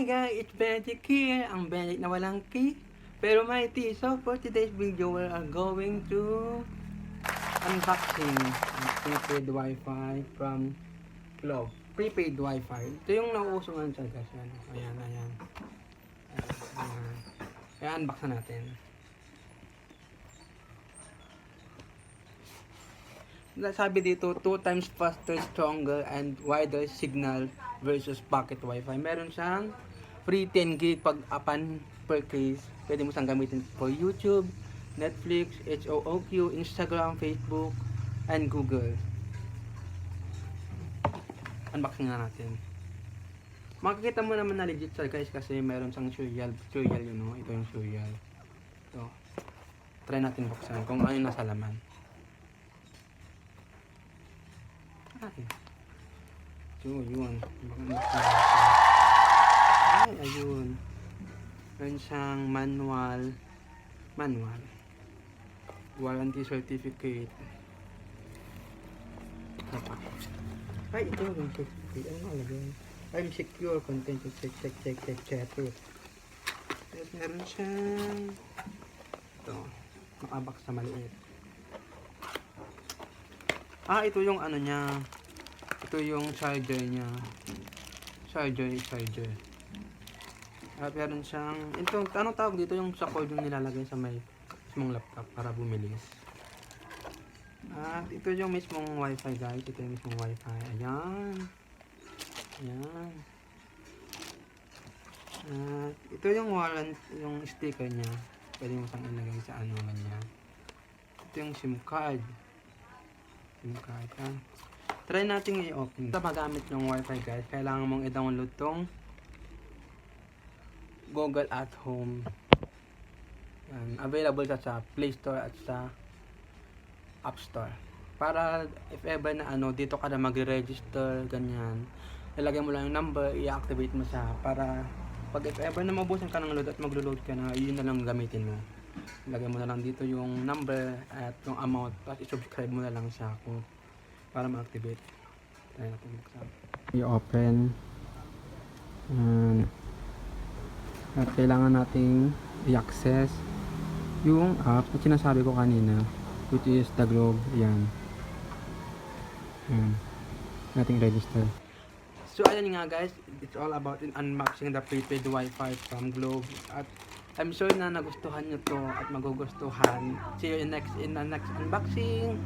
Hi guys, it's Benedict here, ang Benedict na walang key, pero may T. So for today's video, we are going to unboxing ang prepaid Wi-Fi from Globe. Prepaid Wi-Fi. Ito yung nauuso nga siya guys. Ayan. Kaya unbox na natin. Sabi dito, 2 times faster, stronger, and wider signal versus pocket Wi-Fi. Meron siyang free 10 gig pag apan per case. Pwede mo siyang gamitin for YouTube, Netflix, HOOQ, Instagram, Facebook, and Google. Unboxing na natin. Makikita mo naman na legit siya guys kasi meron siyang serial yun, no? Ito yung serial. Ito. Try natin buksan kung ano yung nasa laman. So, yun. Ay, ayun. Meron siyang manual. Warranty certificate. Ay, ito yung certificate. Ano nalagay? I'm secure. Content. Check. Meron siyang ito. Nakabox na maliit. Ito yung ano niya. Ito yung charger niya. Charger. At meron siyang, ito, anong tawag dito? Yung sa cord yung nilalagay sa may mismong laptop para bumilis. At ito yung mismong wifi guys. Ito yung mismong wifi. Ayan. At ito yung yung sticker niya. Pwede mo siyang ilagay sa ano niya. Ito yung SIM card. Try natin i-open. Sa magamit ng Wi-Fi guys, kailangan mong i-download tong Google at Home. Available sa Play Store at sa App Store. Para if ever na dito ka na mag-register, ganyan. Ilagay mo lang yung number, i-activate mo siya para pag if ever na mabusan ka ng load at maglo-load ka na, yun na lang gamitin mo. Ilagay mo na lang dito yung number at yung amount at i-subscribe mo na lang siya para ma-activate. Try natin buksan. I-open. At kailangan nating i-access yung app na sinasabi ko kanina, which is the Globe. Yan. Nating register. So ayan nga guys, it's all about unboxing the prepaid Wi-Fi from Globe. At I'm sure na nagustuhan nyo to at magugustuhan. See you in the next unboxing.